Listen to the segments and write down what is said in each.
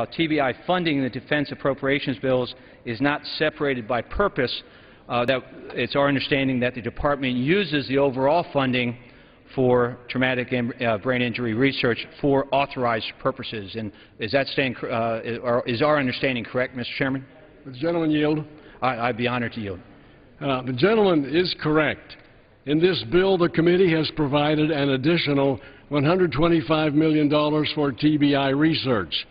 TBI funding in the defense appropriations bills is not separated by purpose. That it's our understanding that the Department uses the overall funding for traumatic brain injury research for authorized purposes. And is that is our understanding correct, Mr. Chairman? Would the gentleman yield? I'd be honored to yield. The gentleman is correct. In this bill, the committee has provided an additional $125 million for TBI research.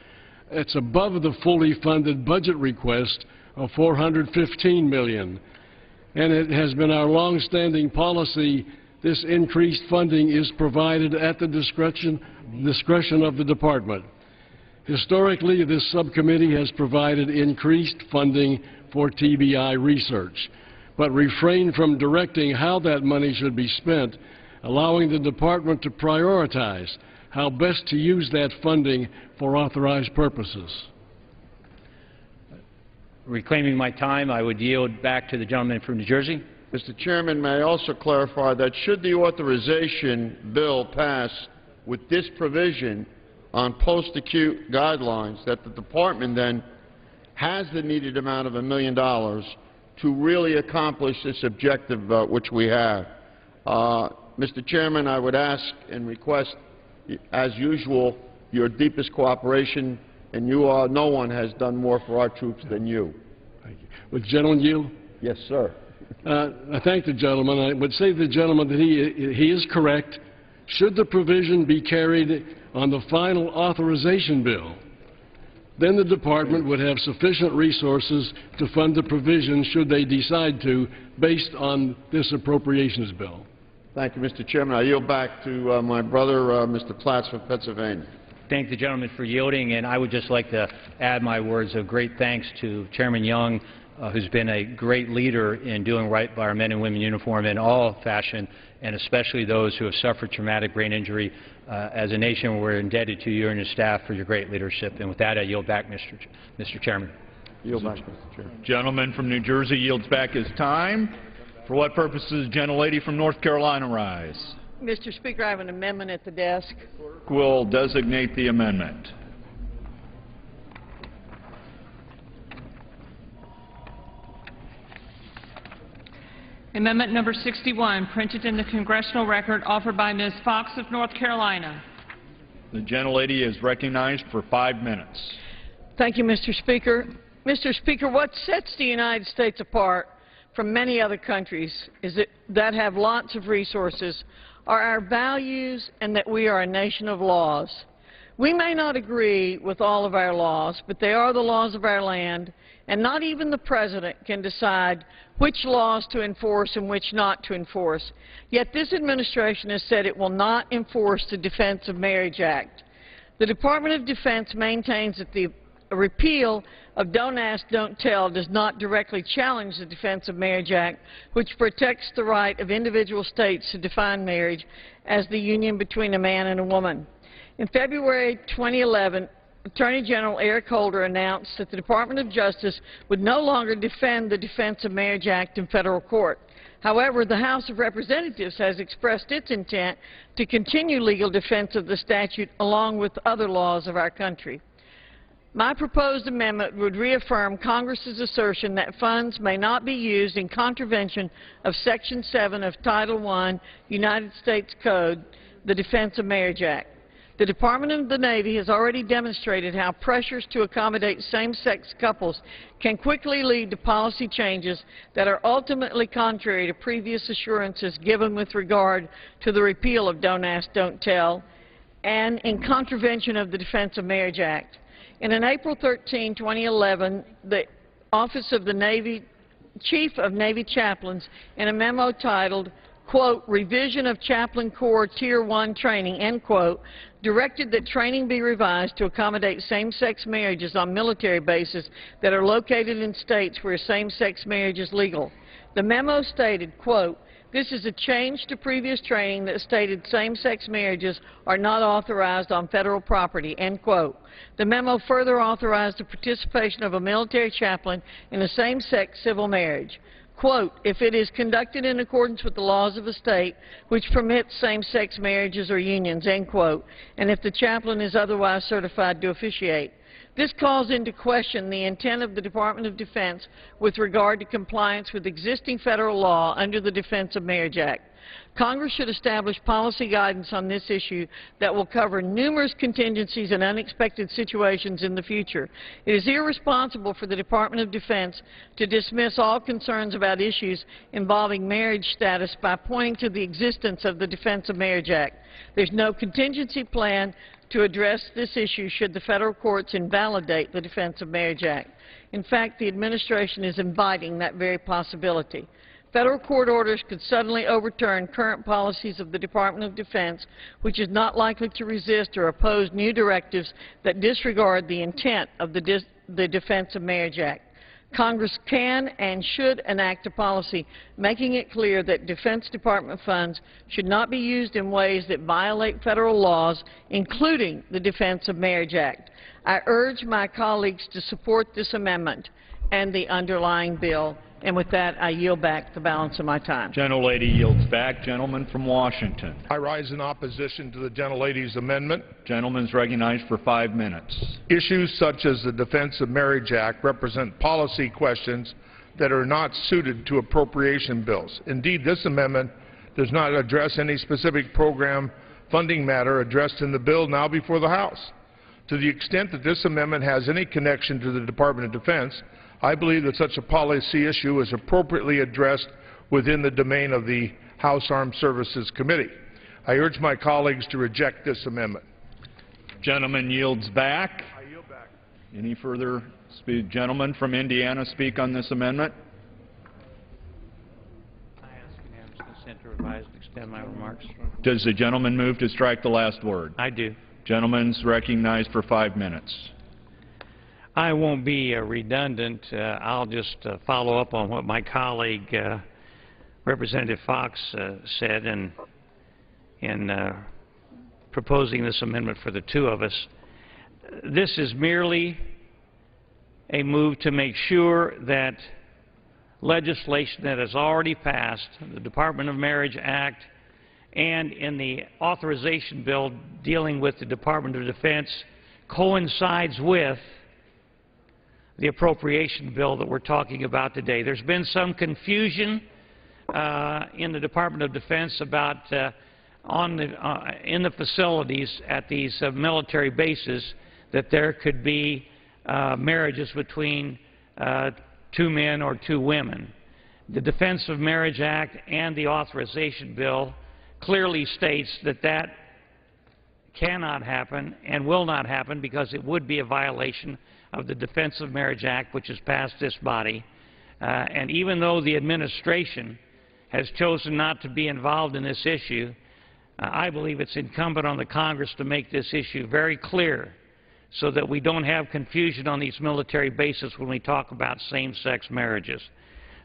It's above the fully funded budget request of $415 million. And it has been our long-standing policy this increased funding is provided at the discretion of the Department. Historically, this subcommittee has provided increased funding for TBI research, but refrained from directing how that money should be spent, allowing the Department to prioritize how best to use that funding for authorized purposes. Reclaiming my time, I would yield back to the gentleman from New Jersey. Mr. Chairman, may I also clarify that should the authorization bill pass with this provision on post-acute guidelines, that the Department then has the needed amount of $1 million to really accomplish this objective which we have. Mr. Chairman, I would ask and request, as usual, your deepest cooperation, and no one has done more for our troops than you. Thank you. Would the gentleman yield? Yes, sir. I thank the gentleman. I would say to the gentleman that he is correct. Should the provision be carried on the final authorization bill, then the Department would have sufficient resources to fund the provision should they decide to, based on this appropriations bill. Thank you, Mr. Chairman. I yield back to my brother, Mr. Platts from Pennsylvania. Thank the gentleman for yielding, and I would just like to add my words of great thanks to Chairman Young, who's been a great leader in doing right by our men and women in uniform in all fashion, and especially those who have suffered traumatic brain injury. As a nation, we're indebted to you and your staff for your great leadership. And with that, I yield back, Mr. Chairman. Yield back, Mr. Chairman. Gentleman from New Jersey yields back his time. For what purposes, gentlelady from North Carolina rise? Mr. Speaker, I have an amendment at the desk. Clerk will designate the amendment. Amendment number 61, printed in the congressional record, offered by Ms. Fox of North Carolina. The gentlelady is recognized for 5 minutes. Thank you, Mr. Speaker. Mr. Speaker, what sets the United States apart from many other countries that have lots of resources are our values and that we are a nation of laws. We may not agree with all of our laws, but they are the laws of our land, and not even the President can decide which laws to enforce and which not to enforce. Yet this administration has said it will not enforce the Defense of Marriage Act. The Department of Defense maintains that the repeal of Don't Ask, Don't Tell does not directly challenge the Defense of Marriage Act, which protects the right of individual states to define marriage as the union between a man and a woman. In February 2011, Attorney General Eric Holder announced that the Department of Justice would no longer defend the Defense of Marriage Act in federal court. However, the House of Representatives has expressed its intent to continue legal defense of the statute along with other laws of our country. My proposed amendment would reaffirm Congress's assertion that funds may not be used in contravention of Section 7 of Title I, United States Code, the Defense of Marriage Act. The Department of the Navy has already demonstrated how pressures to accommodate same-sex couples can quickly lead to policy changes that are ultimately contrary to previous assurances given with regard to the repeal of Don't Ask, Don't Tell, and in contravention of the Defense of Marriage Act. In an April 13, 2011, the Office of the Navy Chief of Navy Chaplains, in a memo titled, quote, Revision of Chaplain Corps Tier 1 Training, end quote, directed that training be revised to accommodate same-sex marriages on military bases that are located in states where same-sex marriage is legal. The memo stated, quote, this is a change to previous training that stated same-sex marriages are not authorized on federal property, end quote. The memo further authorized the participation of a military chaplain in a same-sex civil marriage. Quote, if it is conducted in accordance with the laws of a state which permits same-sex marriages or unions, end quote, and if the chaplain is otherwise certified to officiate. This calls into question the intent of the Department of Defense with regard to compliance with existing federal law under the Defense of Marriage Act. Congress should establish policy guidance on this issue that will cover numerous contingencies and unexpected situations in the future. It is irresponsible for the Department of Defense to dismiss all concerns about issues involving marriage status by pointing to the existence of the Defense of Marriage Act. There's no contingency plan to address this issue should the federal courts invalidate the Defense of Marriage Act. In fact, the administration is inviting that very possibility. Federal court orders could suddenly overturn current policies of the Department of Defense, which is not likely to resist or oppose new directives that disregard the intent of the Defense of Marriage Act. Congress can and should enact a policy making it clear that Defense Department funds should not be used in ways that violate federal laws, including the Defense of Marriage Act. I urge my colleagues to support this amendment and the underlying bill. And with that, I yield back the balance of my time. Gentlelady yields back. Gentleman from Washington. I rise in opposition to the gentlelady's amendment. Gentleman's recognized for 5 minutes. Issues such as the Defense of Marriage Act represent policy questions that are not suited to appropriation bills. Indeed, this amendment does not address any specific program funding matter addressed in the bill now before the House. To the extent that this amendment has any connection to the Department of Defense, I believe that such a policy issue is appropriately addressed within the domain of the House Armed Services Committee. I urge my colleagues to reject this amendment. Gentleman yields back. I yield back. Any further gentleman from Indiana speak on this amendment? I ask unanimous consent to revise and extend my remarks. Does the gentleman move to strike the last word? I do. Gentleman's recognized for 5 minutes. I won't be redundant. I'll just follow up on what my colleague, Representative Fox, said in proposing this amendment for the two of us. This is merely a move to make sure that legislation that has already passed, the Department of Marriage Act, and in the authorization bill dealing with the Department of Defense, coincides with the appropriation bill that we're talking about today. There's been some confusion in the Department of Defense about in the facilities at these military bases that there could be marriages between 2 men or 2 women. The Defense of Marriage Act and the authorization bill clearly states that that cannot happen and will not happen because it would be a violation of the Defense of Marriage Act, which has passed this body. And even though the administration has chosen not to be involved in this issue, I believe it's incumbent on the Congress to make this issue very clear so that we don't have confusion on these military bases when we talk about same-sex marriages.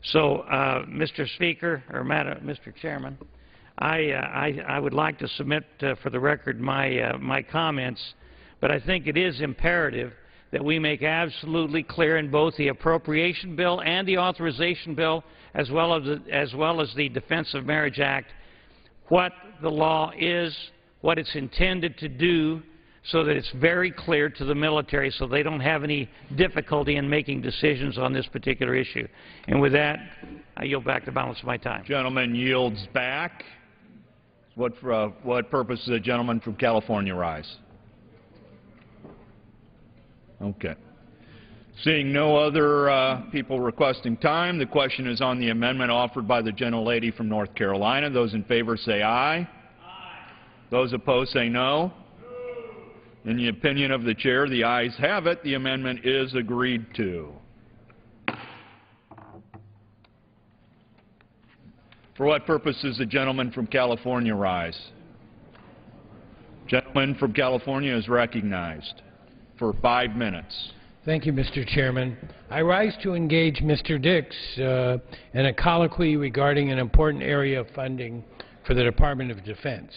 So, Mr. Speaker, or Mr. Chairman, I would like to submit for the record my comments, but I think it is imperative that we make absolutely clear in both the appropriation bill and the authorization bill, as well as the Defense of Marriage Act, what the law is, what it's intended to do, so that it's very clear to the military so they don't have any difficulty in making decisions on this particular issue. And with that, I yield back the balance of my time. Gentleman yields back. What purpose does the gentleman from California rise? Okay. Seeing no other people requesting time, the question is on the amendment offered by the gentlelady from North Carolina. Those in favor say aye. Aye. Those opposed say no. In the opinion of the chair, the ayes have it. The amendment is agreed to. For what purpose does the gentleman from California rise? Gentleman from California is recognized for 5 minutes. Thank you, Mr. Chairman. I rise to engage Mr. Dix in a colloquy regarding an important area of funding for the Department of Defense.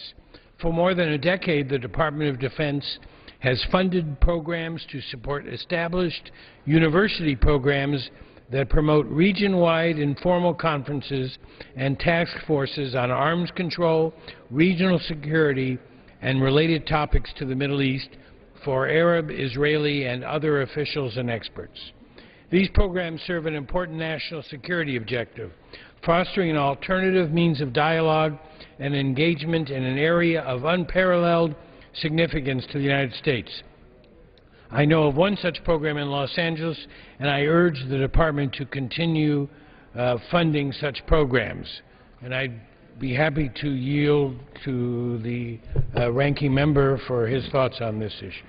For more than a decade, the Department of Defense has funded programs to support established university programs that promote region-wide informal conferences and task forces on arms control, regional security, and related topics to the Middle East, for Arab, Israeli, and other officials and experts. These programs serve an important national security objective, fostering an alternative means of dialogue and engagement in an area of unparalleled significance to the United States. I know of one such program in Los Angeles, and I urge the Department to continue funding such programs. And I'd be happy to yield to the ranking member for his thoughts on this issue.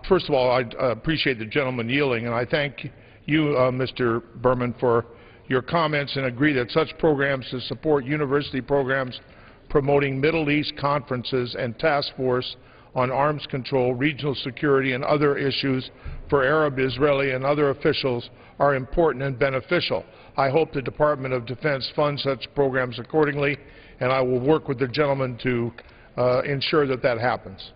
First of all, I appreciate the gentleman yielding, and I thank you, Mr. Berman, for your comments and agree that such programs to support university programs promoting Middle East conferences and task force on arms control, regional security, and other issues for Arab, Israeli, and other officials are important and beneficial. I hope the Department of Defense funds such programs accordingly, and I will work with the gentleman to ensure that that happens.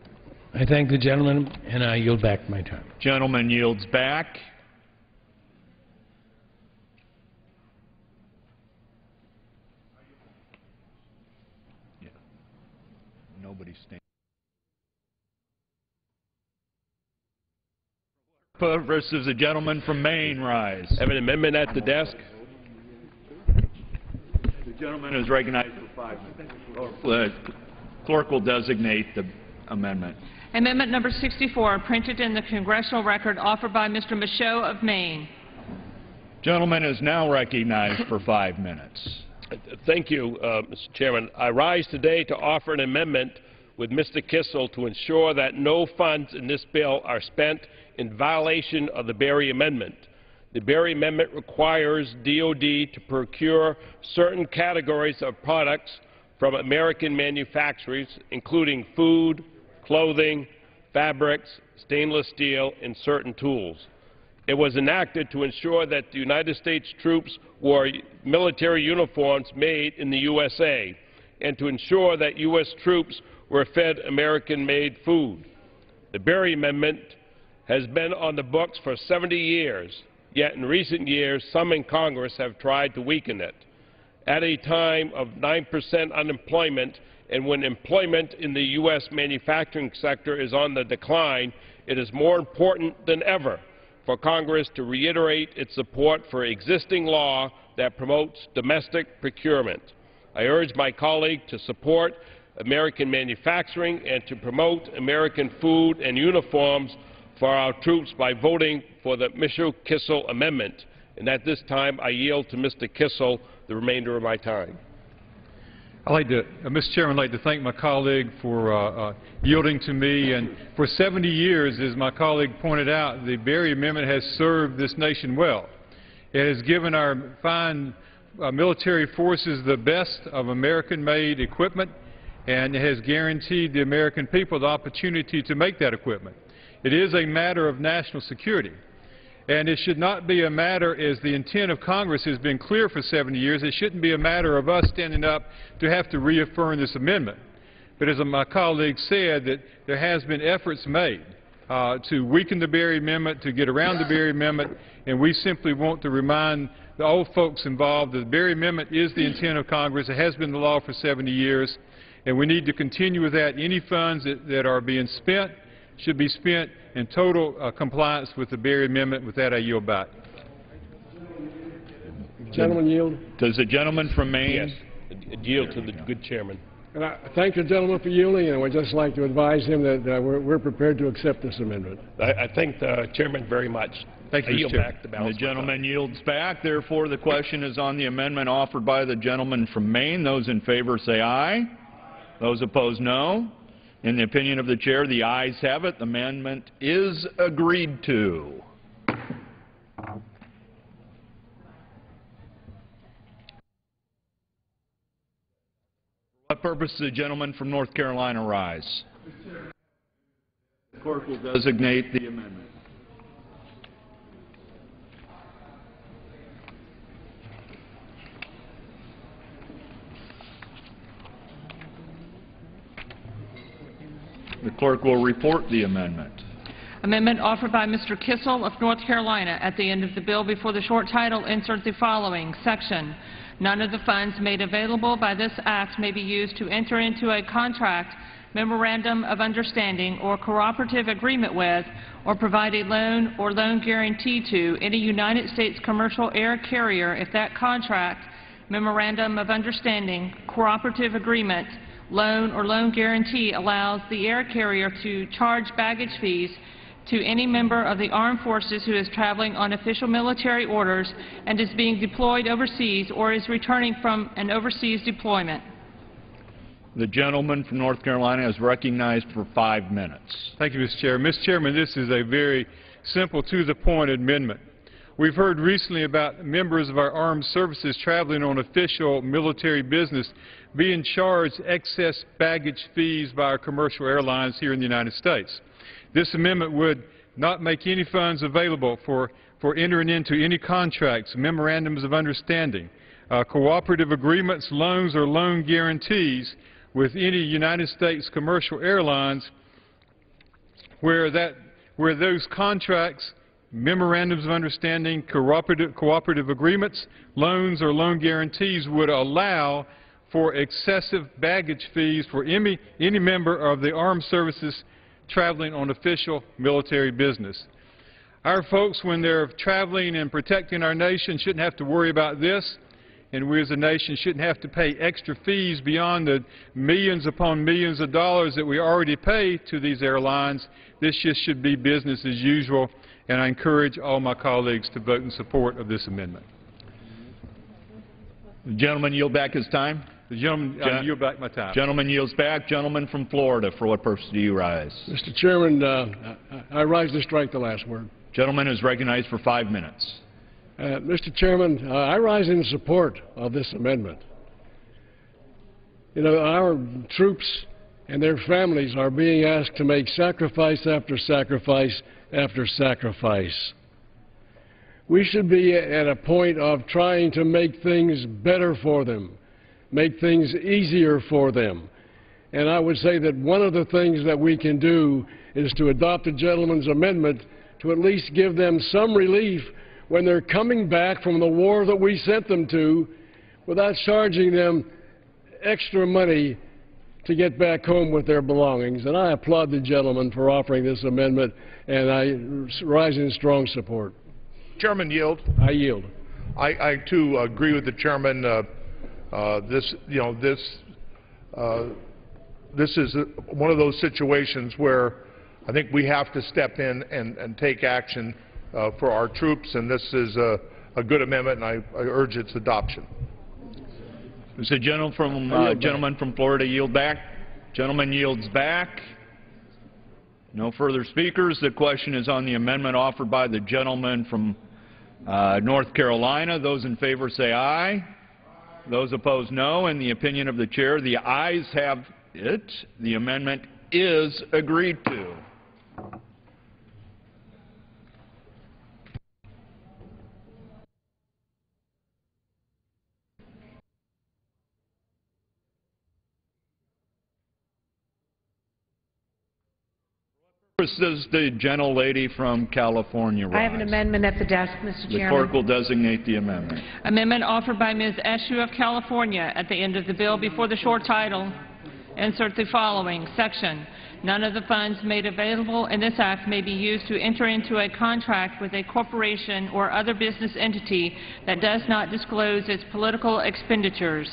I thank the gentleman, and I yield back my time. Gentleman yields back. Nobody stands. Versus the gentleman from Maine rise. I have an amendment at the desk. The gentleman is recognized for 5 minutes. Clerk will designate the amendment. Amendment number 64, printed in the congressional record, offered by Mr. Michaud of Maine. Gentleman is now recognized for 5 minutes. Thank you, Mr. Chairman. I rise today to offer an amendment with Mr. Kissel to ensure that no funds in this bill are spent in violation of the Berry Amendment. The Berry Amendment requires DOD to procure certain categories of products from American manufacturers, including food, clothing, fabrics, stainless steel, and certain tools. It was enacted to ensure that the United States troops wore military uniforms made in the USA and to ensure that U.S. troops were fed American-made food. The Berry Amendment has been on the books for 70 years, yet in recent years some in Congress have tried to weaken it. At a time of 9% unemployment and when employment in the U.S. manufacturing sector is on the decline, it is more important than ever for Congress to reiterate its support for existing law that promotes domestic procurement. I urge my colleague to support American manufacturing and to promote American food and uniforms for our troops by voting for the Michaud-Kissel amendment. And at this time, I yield to Mr. Kissel the remainder of my time. I'd like to, Mr. Chairman, I'd like to thank my colleague for yielding to me. And for 70 years, as my colleague pointed out, the Berry Amendment has served this nation well. It has given our fine military forces the best of American-made equipment, and it has guaranteed the American people the opportunity to make that equipment. It is a matter of national security, and it should not be a matter, as the intent of Congress has been clear for 70 years, it shouldn't be a matter of us standing up to have to reaffirm this amendment. But as my colleague said, that there has been efforts made to weaken the Berry Amendment, to get around the Berry Amendment, and we simply want to remind the old folks involved that the Berry Amendment is the intent of Congress. It has been the law for 70 years, and we need to continue with that. Any funds that are being spent should be spent in total compliance with the Berry Amendment. With that, I yield back. Gentleman yield. Does the gentleman from Maine? Yes, yield to the good chairman. And I thank the gentleman for yielding, and I would just like to advise him that we're prepared to accept this amendment. I thank the chairman very much. Thank you, I yield Mr. back the balance. The gentleman yields back. Therefore, the question is on the amendment offered by the gentleman from Maine. Those in favor say aye. Those opposed, no. In the opinion of the chair, the ayes have it. The amendment is agreed to. For what purpose does the gentleman from North Carolina rise? The clerk will designate the amendment. The clerk will report the amendment. Amendment offered by Mr. Kissel of North Carolina. At the end of the bill, before the short title, insert the following section. None of the funds made available by this act may be used to enter into a contract memorandum of understanding or cooperative agreement with, or provide a loan or loan guarantee to any United States commercial air carrier if that contract, memorandum of understanding, cooperative agreement, loan or loan guarantee allows the air carrier to charge baggage fees to any member of the armed forces who is traveling on official military orders and is being deployed overseas or is returning from an overseas deployment. The gentleman from North Carolina is recognized for 5 minutes. Thank you, Mr. Chair. Mr. Chairman, this is a very simple, to-the-point amendment. We've heard recently about members of our armed services traveling on official military business being charged excess baggage fees by our commercial airlines here in the United States. This amendment would not make any funds available for entering into any contracts, memorandums of understanding, cooperative agreements, loans, or loan guarantees with any United States commercial airlines where those contracts, memorandums of understanding, cooperative agreements, loans, or loan guarantees would allow for excessive baggage fees for any member of the armed services traveling on official military business. Our folks, when they're traveling and protecting our nation, shouldn't have to worry about this, and we as a nation shouldn't have to pay extra fees beyond the millions upon millions of dollars that we already pay to these airlines. This just should be business as usual, and I encourage all my colleagues to vote in support of this amendment. The gentleman yield back his time. The gentleman, I yield back my time. Gentleman yields back. Gentleman from Florida, for what purpose do you rise? Mr. Chairman, I rise to strike the last word. Gentleman is recognized for 5 minutes. Mr. Chairman, I rise in support of this amendment. You know, our troops and their families are being asked to make sacrifice after sacrifice after sacrifice. We should be at a point of trying to make things better for them, make things easier for them. And I would say that one of the things that we can do is to adopt a gentleman's amendment to at least give them some relief when they're coming back from the war that we sent them to without charging them extra money to get back home with their belongings. And I applaud the gentleman for offering this amendment, and I rise in strong support. Chairman, yield. I yield. I too agree with the chairman. This is one of those situations where I think we have to step in and take action for our troops, and this is a good amendment, and I urge its adoption. Does the gentleman from Florida yield back? Gentleman yields back. No further speakers. The question is on the amendment offered by the gentleman from North Carolina. Those in favor say aye. Those opposed, no. In the opinion of the chair, the ayes have it. The amendment is agreed to. Does the gentlelady from California rise? I have an amendment at the desk, Mr. Chairman. The clerk will designate the amendment. Amendment offered by Ms. Eshoo of California. At the end of the bill, before the short title, insert the following section. None of the funds made available in this act may be used to enter into a contract with a corporation or other business entity that does not disclose its political expenditures.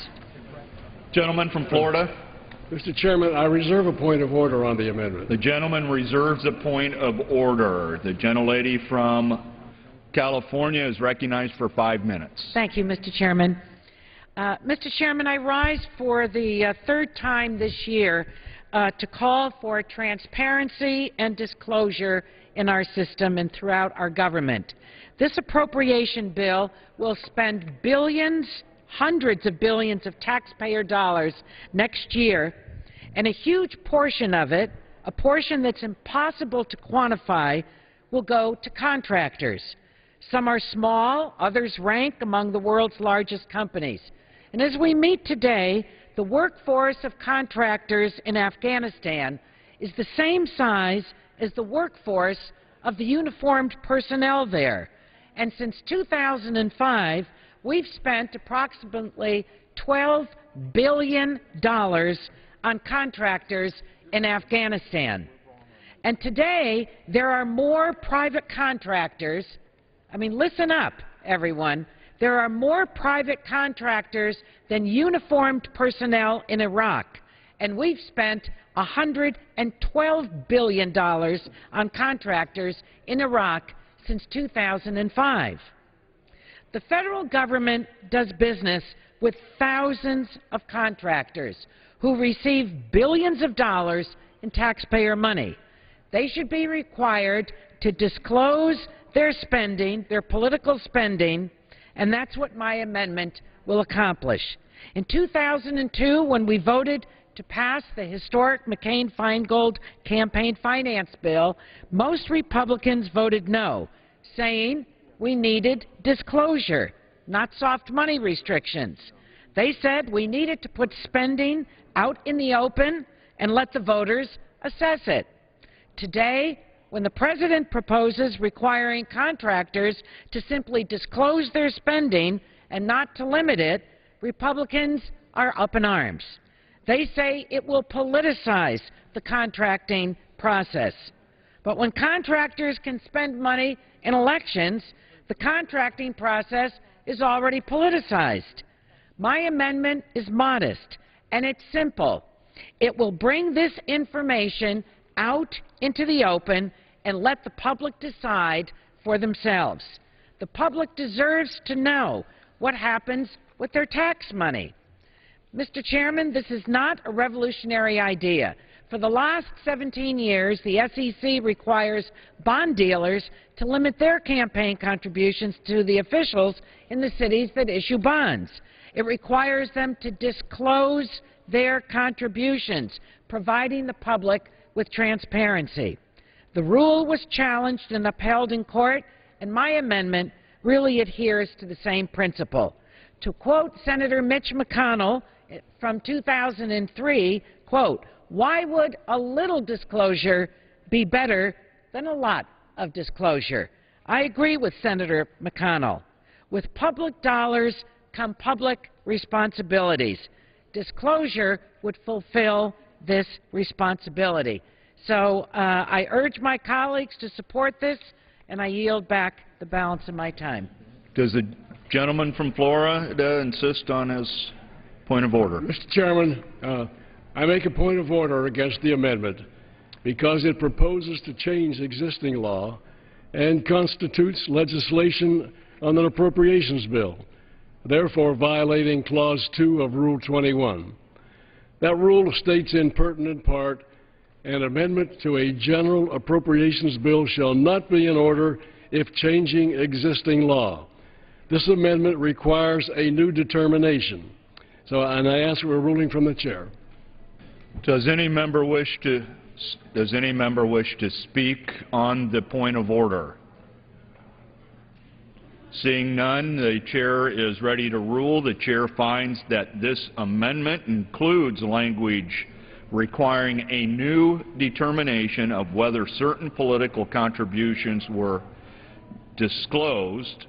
Gentleman from Florida. Mr. Chairman, I reserve a point of order on the amendment. The gentleman reserves a point of order. The gentlelady from California is recognized for 5 minutes. Thank you, Mr. Chairman. Mr. Chairman, I rise for the third time this year to call for transparency and disclosure in our system and throughout our government. This appropriation bill will spend billions, hundreds of billions of taxpayer dollars next year, and a huge portion of it, a portion that's impossible to quantify, will go to contractors. Some are small, others rank among the world's largest companies. And as we meet today, the workforce of contractors in Afghanistan is the same size as the workforce of the uniformed personnel there. And since 2005, we've spent approximately $12 billion on contractors in Afghanistan. And today, there are more private contractors. I mean, listen up, everyone. There are more private contractors than uniformed personnel in Iraq. And we've spent $112 billion on contractors in Iraq since 2005. The federal government does business with thousands of contractors who receive billions of dollars in taxpayer money. They should be required to disclose their spending, their political spending, and that's what my amendment will accomplish. In 2002, when we voted to pass the historic McCain-Feingold campaign finance bill, most Republicans voted no, saying we needed disclosure, not soft money restrictions. They said we needed to put spending out in the open and let the voters assess it. Today, when the President proposes requiring contractors to simply disclose their spending and not to limit it, Republicans are up in arms. They say it will politicize the contracting process. But when contractors can spend money in elections, the contracting process is already politicized. My amendment is modest, and it's simple. It will bring this information out into the open and let the public decide for themselves. The public deserves to know what happens with their tax money. Mr. Chairman, this is not a revolutionary idea. For the last 17 years, the SEC requires bond dealers to limit their campaign contributions to the officials in the cities that issue bonds. It requires them to disclose their contributions, providing the public with transparency. The rule was challenged and upheld in court, and my amendment really adheres to the same principle. To quote Senator Mitch McConnell from 2003, quote, "Why would a little disclosure be better than a lot of disclosure?" I agree with Senator McConnell. With public dollars come public responsibilities. Disclosure would fulfill this responsibility. So I urge my colleagues to support this, and I yield back the balance of my time. Does the gentleman from Florida insist on his point of order? Mr. Chairman, I make a point of order against the amendment because it proposes to change existing law and constitutes legislation on an appropriations bill, therefore violating Clause 2 of Rule 21. That rule states in pertinent part, an amendment to a general appropriations bill shall not be in order if changing existing law. This amendment requires a new determination. And I ask for a ruling from the chair. Does any member wish to speak on the point of order? Seeing none, the chair is ready to rule. The chair finds that this amendment includes language requiring a new determination of whether certain political contributions were disclosed.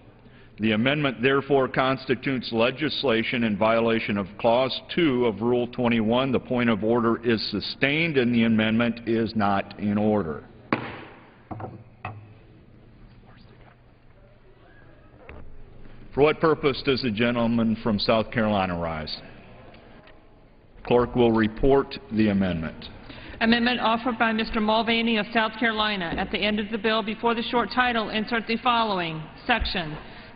The amendment therefore constitutes legislation in violation of Clause 2 of Rule 21. The point of order is sustained and the amendment is not in order. For what purpose does the gentleman from South Carolina rise? Clerk will report the amendment. Amendment offered by Mr. Mulvaney of South Carolina. At the end of the bill, before the short title, insert the following section.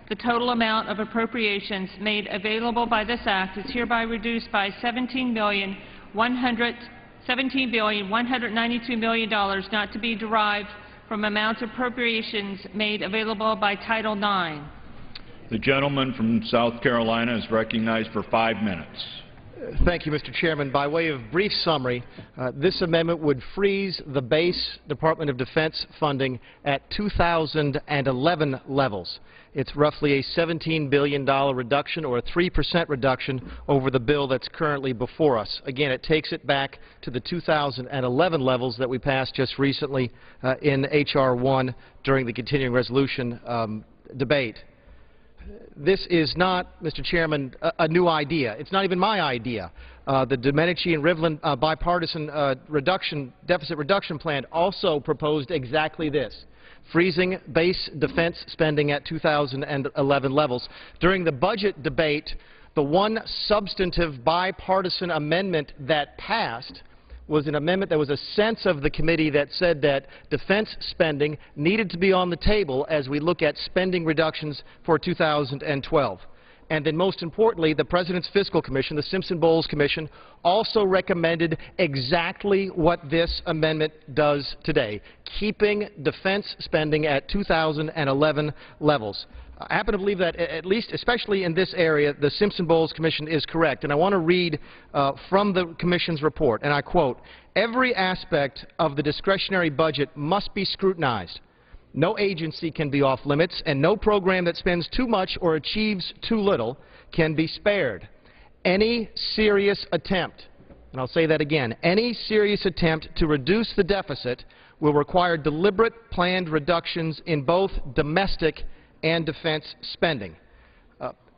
The total amount of appropriations made available by this act is hereby reduced by $17,192 million, not to be derived from amounts of appropriations made available by Title IX. The gentleman from South Carolina is recognized for 5 minutes. Thank you, Mr. Chairman. By way of brief summary, this amendment would freeze the base Department of Defense funding at 2011 levels. It's roughly a $17 billion reduction, or a 3% reduction over the bill that's currently before us. Again, it takes it back to the 2011 levels that we passed just recently in H.R. 1 during the continuing resolution debate. This is not, Mr. Chairman, a new idea. It's not even my idea. The Domenici and Rivlin bipartisan deficit reduction plan also proposed exactly this, freezing base defense spending at 2011 levels. During the budget debate, the one substantive bipartisan amendment that passed was an amendment that was a sense of the committee that said that defense spending needed to be on the table as we look at spending reductions for 2012. And then most importantly, the President's Fiscal Commission, the Simpson-Bowles Commission, also recommended exactly what this amendment does today, keeping defense spending at 2011 levels. I happen to believe that, at least, especially in this area, the Simpson-Bowles Commission is correct. And I want to read from the Commission's report, and I quote, "Every aspect of the discretionary budget must be scrutinized. No agency can be off limits, and no program that spends too much or achieves too little can be spared. Any serious attempt," and I'll say that again, "any serious attempt to reduce the deficit will require deliberate, planned reductions in both domestic and defense spending."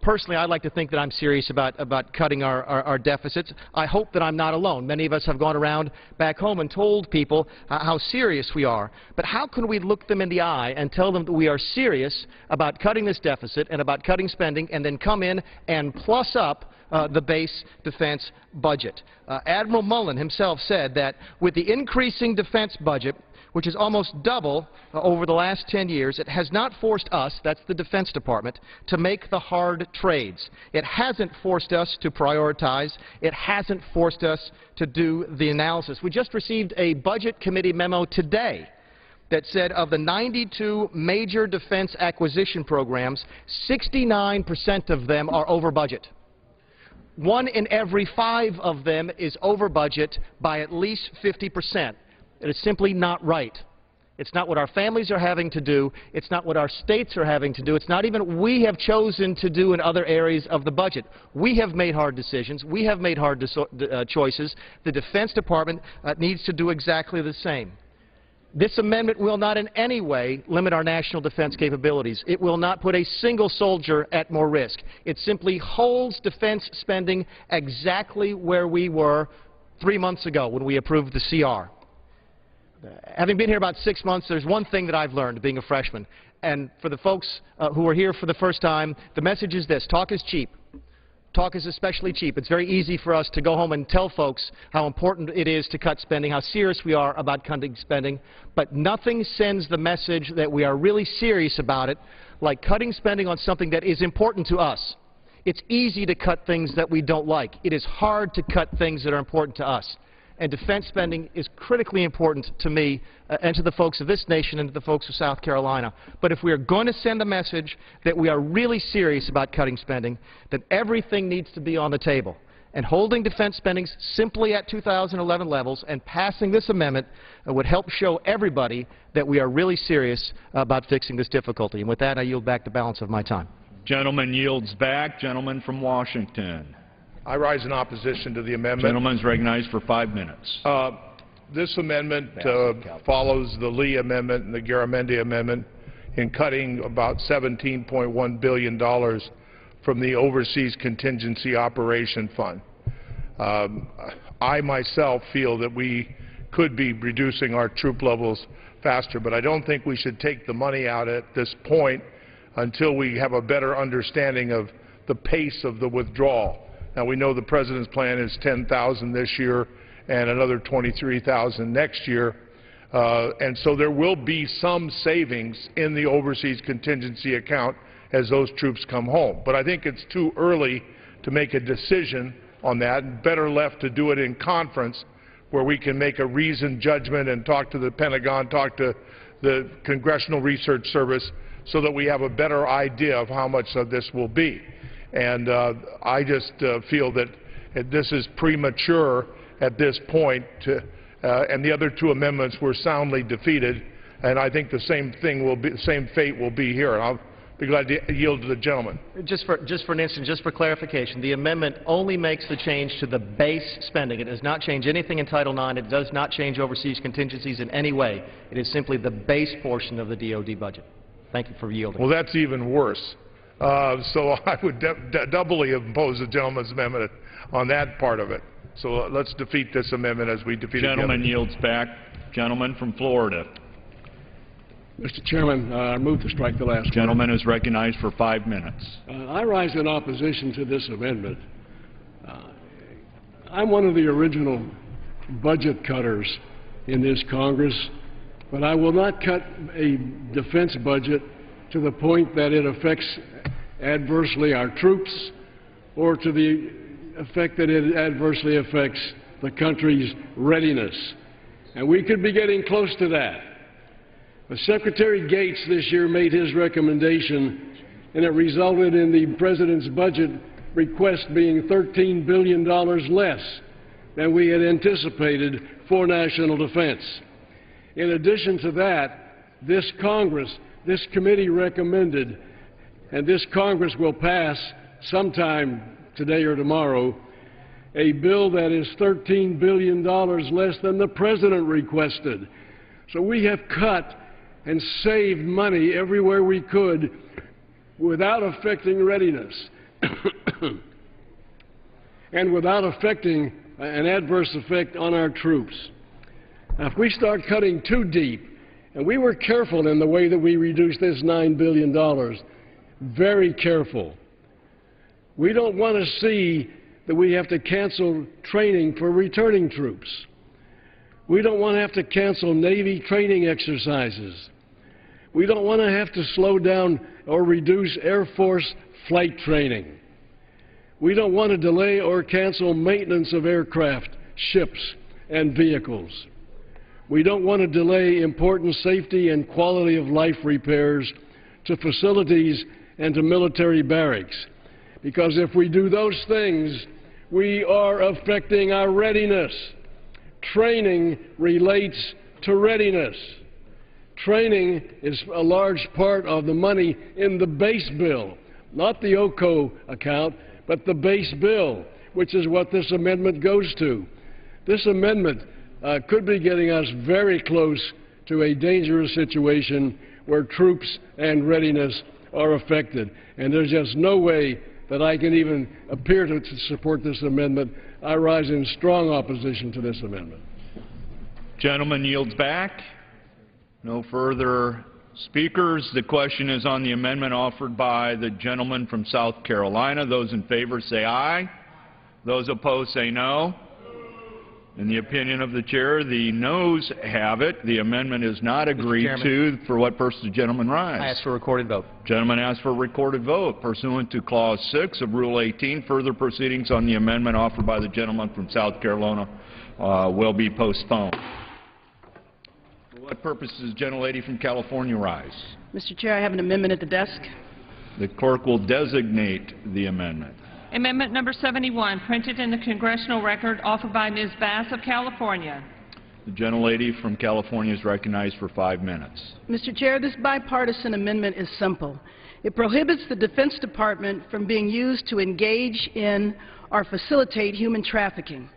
Personally, I'd like to think that I'm serious about cutting our deficits. I hope that I'm not alone. Many of us have gone around back home and told people how serious we are. But how can we look them in the eye and tell them that we are serious about cutting this deficit and about cutting spending and then come in and plus up the base defense budget? Admiral Mullen himself said that with the increasing defense budget, which is almost double over the last 10 years, it has not forced us, that's the Defense Department, to make the hard trades. It hasn't forced us to prioritize. It hasn't forced us to do the analysis. We just received a Budget Committee memo today that said of the 92 major defense acquisition programs, 69% of them are over budget. 1 in every 5 of them is over budget by at least 50%. It is simply not right. It's not what our families are having to do. It's not what our states are having to do. It's not even what we have chosen to do in other areas of the budget. We have made hard decisions. We have made hard choices. The Defense Department needs to do exactly the same. This amendment will not in any way limit our national defense capabilities. It will not put a single soldier at more risk. It simply holds defense spending exactly where we were 3 months ago when we approved the CR. Having been here about 6 months, there's one thing that I've learned being a freshman. And for the folks who are here for the first time, the message is this: talk is cheap. Talk is especially cheap. It's very easy for us to go home and tell folks how important it is to cut spending, how serious we are about cutting spending, but nothing sends the message that we are really serious about it like cutting spending on something that is important to us. It's easy to cut things that we don't like. It is hard to cut things that are important to us. And defense spending is critically important to me and to the folks of this nation and to the folks of South Carolina. But if we are going to send a message that we are really serious about cutting spending, then everything needs to be on the table. And holding defense spending simply at 2011 levels and passing this amendment would help show everybody that we are really serious about fixing this difficulty. And with that, I yield back the balance of my time. Gentleman yields back. Gentleman from Washington. I rise in opposition to the amendment. Gentleman's recognized for 5 minutes. This amendment follows the Lee Amendment and the Garamendi Amendment in cutting about $17.1 billion from the Overseas Contingency Operation Fund. I myself feel that we could be reducing our troop levels faster, but I don't think we should take the money out at this point until we have a better understanding of the pace of the withdrawal. Now, we know the President's plan is 10,000 this year and another 23,000 next year. And so there will be some savings in the overseas contingency account as those troops come home. But I think it's too early to make a decision on that, and better left to do it in conference where we can make a reasoned judgment and talk to the Pentagon, talk to the Congressional Research Service, so that we have a better idea of how much of this will be. And I just feel that this is premature at this point, and the other 2 amendments were soundly defeated, and I think the same thing will be, the same fate will be here. And I'll be glad to yield to the gentleman. Just for an instant, just for clarification, the amendment only makes the change to the base spending. It does not change anything in Title IX. It does not change overseas contingencies in any way. It is simply the base portion of the DoD budget. Thank you for yielding. Well, that's even worse. So I would doubly oppose the gentleman's amendment on that part of it. So let's defeat this amendment as we defeated the other. Gentleman yields back. Gentleman from Florida. Mr. Chairman, I move to strike the last word. Gentleman is recognized for 5 minutes. I rise in opposition to this amendment. I'm one of the original budget cutters in this Congress, but I will not cut a defense budget to the point that it affects adversely our troops or to the effect that it adversely affects the country's readiness. And we could be getting close to that. But Secretary Gates this year made his recommendation, and it resulted in the President's budget request being $13 billion less than we had anticipated for national defense. In addition to that, this Congress, this committee recommended, and this Congress will pass sometime today or tomorrow, a bill that is $13 billion less than the President requested. So we have cut and saved money everywhere we could without affecting readiness and without affecting an adverse effect on our troops. Now, if we start cutting too deep, and we were careful in the way that we reduced this $9 billion, very careful. We don't want to see that we have to cancel training for returning troops. We don't want to have to cancel Navy training exercises. We don't want to have to slow down or reduce Air Force flight training. We don't want to delay or cancel maintenance of aircraft, ships, and vehicles. We don't want to delay important safety and quality of life repairs to facilities and to military barracks. Because if we do those things, we are affecting our readiness. Training relates to readiness. Training is a large part of the money in the base bill, not the OCO account, but the base bill, which is what this amendment goes to. This amendment could be getting us very close to a dangerous situation where troops and readiness are affected. And there's just no way that I can even appear to support this amendment. I rise in strong opposition to this amendment. Gentleman yields back. No further speakers. The question is on the amendment offered by the gentleman from South Carolina. Those in favor say aye. Those opposed say no. In the opinion of the chair, the noes have it. The amendment is not agreed to. For what purpose does the gentleman rise? I ask for a recorded vote. Gentleman asks for a recorded vote. Pursuant to Clause 6 of Rule 18, further proceedings on the amendment offered by the gentleman from South Carolina will be postponed. For what purpose does the gentlelady from California rise? Mr. Chair, I have an amendment at the desk. The clerk will designate the amendment. Amendment number 71, printed in the congressional record, offered by Ms. Bass of California. The gentlelady from California is recognized for 5 minutes. Mr. Chair, this bipartisan amendment is simple. It prohibits the Defense Department from being used to engage in or facilitate human trafficking.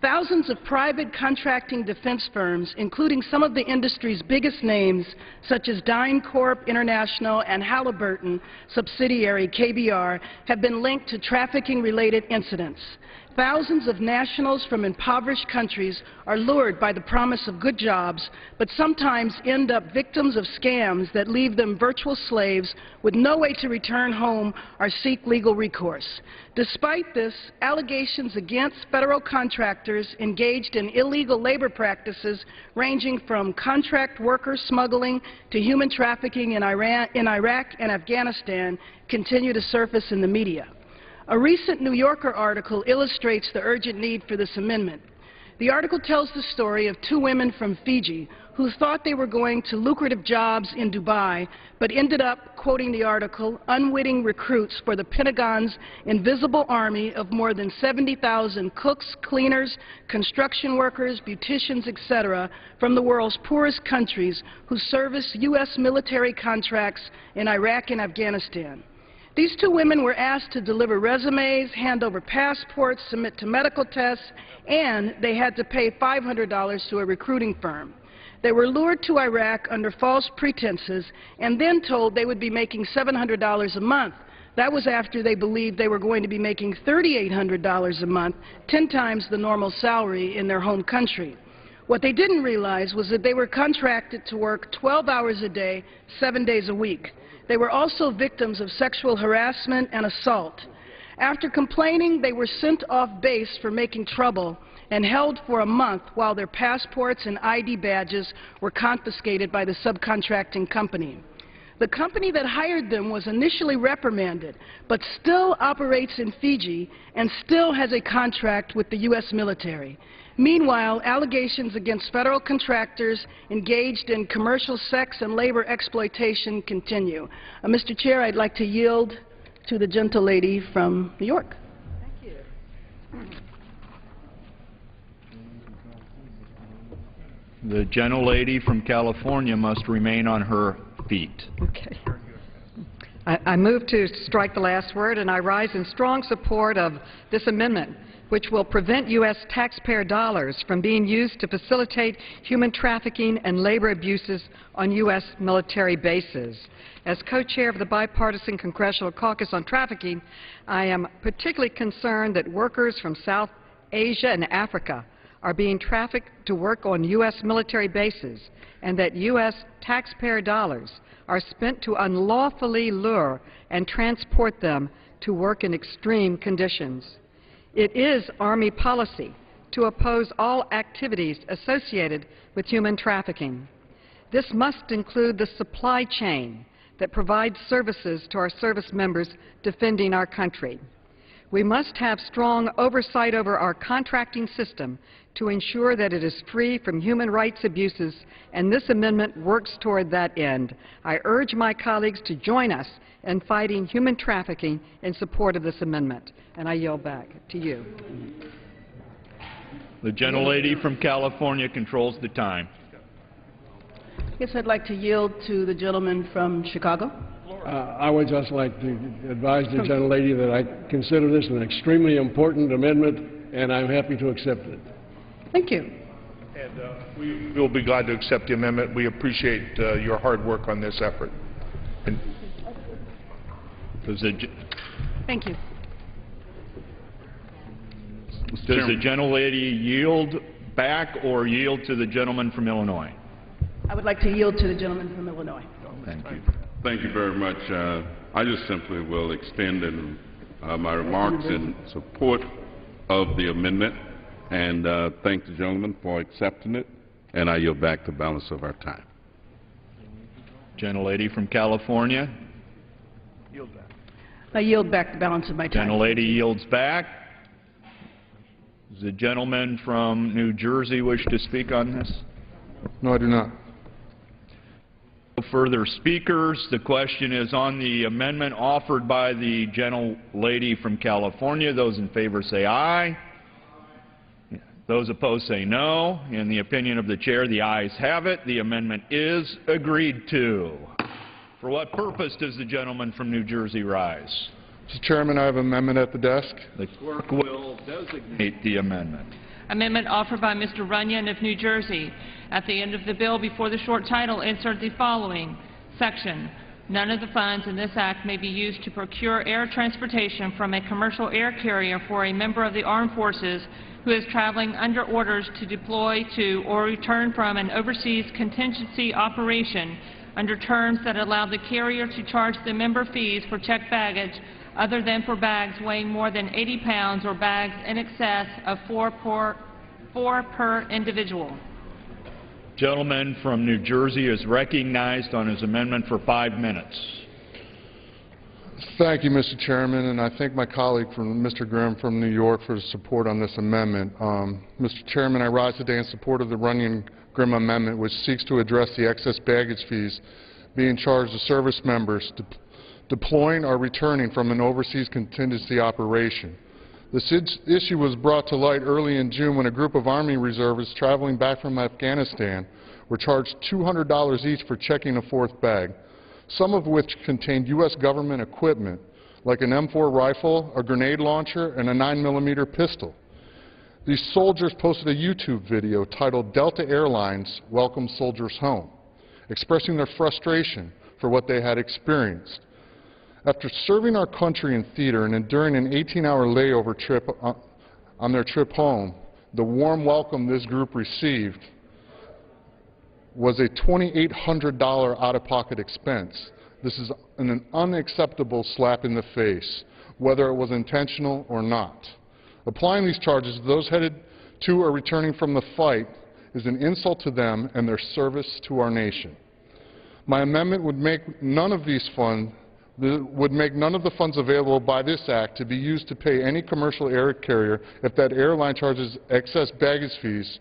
Thousands of private contracting defense firms, including some of the industry's biggest names, such as DynCorp International and Halliburton subsidiary KBR, have been linked to trafficking-related incidents. Thousands of nationals from impoverished countries are lured by the promise of good jobs, but sometimes end up victims of scams that leave them virtual slaves with no way to return home or seek legal recourse. Despite this, allegations against federal contractors engaged in illegal labor practices ranging from contract worker smuggling to human trafficking in Iraq and Afghanistan continue to surface in the media. A recent New Yorker article illustrates the urgent need for this amendment. The article tells the story of two women from Fiji who thought they were going to lucrative jobs in Dubai, but ended up, quoting the article, unwitting recruits for the Pentagon's invisible army of more than 70,000 cooks, cleaners, construction workers, beauticians, etc., from the world's poorest countries who service U.S. military contracts in Iraq and Afghanistan. These two women were asked to deliver resumes, hand over passports, submit to medical tests, and they had to pay $500 to a recruiting firm. They were lured to Iraq under false pretenses and then told they would be making $700 a month, That was after they believed they were going to be making $3,800 a month, 10 times the normal salary in their home country. What they didn't realize was that they were contracted to work 12 hours a day, 7 days a week. They were also victims of sexual harassment and assault. After complaining, they were sent off base for making trouble and held for a month while their passports and ID badges were confiscated by the subcontracting company. The company that hired them was initially reprimanded, but still operates in Fiji and still has a contract with the U.S. military. Meanwhile, allegations against federal contractors engaged in commercial sex and labor exploitation continue. Mr. Chair, I'd like to yield to the gentlelady from New York. Thank you. The gentlelady from California must remain on her feet. Okay. I move to strike the last word, and I rise in strong support of this amendment, which will prevent U.S. taxpayer dollars from being used to facilitate human trafficking and labor abuses on U.S. military bases. As co-chair of the Bipartisan Congressional Caucus on Trafficking, I am particularly concerned that workers from South Asia and Africa are being trafficked to work on U.S. military bases, and that U.S. taxpayer dollars are spent to unlawfully lure and transport them to work in extreme conditions. It is Army policy to oppose all activities associated with human trafficking. This must include the supply chain that provides services to our service members defending our country. We must have strong oversight over our contracting system to ensure that it is free from human rights abuses, and this amendment works toward that end. I urge my colleagues to join us in fighting human trafficking in support of this amendment. And I yield back to you. The gentlelady from California controls the time. Yes, I'd like to yield to the gentleman from Chicago. I would just like to advise the gentlelady that I consider this an extremely important amendment, and I'm happy to accept it. Thank you. And we will be glad to accept the amendment. We appreciate your hard work on this effort. And thank you. Does the gentlelady yield back or yield to the gentleman from Illinois? I would like to yield to the gentleman from Illinois. Thank you. Thank you very much. I just simply will extend my remarks in support of the amendment and thank the gentleman for accepting it, and I yield back the balance of our time. Gentlelady from California. Yield back. I yield back the balance of my time. Gentlelady yields back. Does the gentleman from New Jersey wish to speak on this? No, I do not. No further speakers. The question is on the amendment offered by the gentlelady from California. Those in favor say aye. Those opposed say no. In the opinion of the chair, the ayes have it. The amendment is agreed to. For what purpose does the gentleman from New Jersey rise? Mr. Chairman, I have an amendment at the desk. The clerk will designate the amendment. Amendment offered by Mr. Runyon of New Jersey. At the end of the bill, before the short title, insert the following section. None of the funds in this act may be used to procure air transportation from a commercial air carrier for a member of the armed forces who is traveling under orders to deploy to or return from an overseas contingency operation under terms that allow the carrier to charge the member fees for checked baggage other than for bags weighing more than 80 pounds or bags in excess of 4 per individual. Gentleman from New Jersey is recognized on his amendment for 5 minutes. Thank you, Mr. Chairman, and I thank my colleague, Mr. Grimm from New York, for his support on this amendment. Mr. Chairman, I rise today in support of the Runyon-Grimm amendment, which seeks to address the excess baggage fees being charged to service members deploying or returning from an overseas contingency operation. This issue was brought to light early in June when a group of Army reservists traveling back from Afghanistan were charged $200 each for checking a fourth bag, some of which contained U.S. government equipment like an M4 rifle, a grenade launcher, and a 9mm pistol. These soldiers posted a YouTube video titled "Delta Airlines Welcome Soldiers Home," expressing their frustration for what they had experienced. After serving our country in theater and enduring an 18-hour layover trip on their trip home, the warm welcome this group received was a $2,800 out-of-pocket expense. This is an unacceptable slap in the face, whether it was intentional or not. Applying these charges to those headed to or returning from the fight is an insult to them and their service to our nation. My amendment would make none of the funds available by this act to be used to pay any commercial air carrier if that airline charges excess baggage fees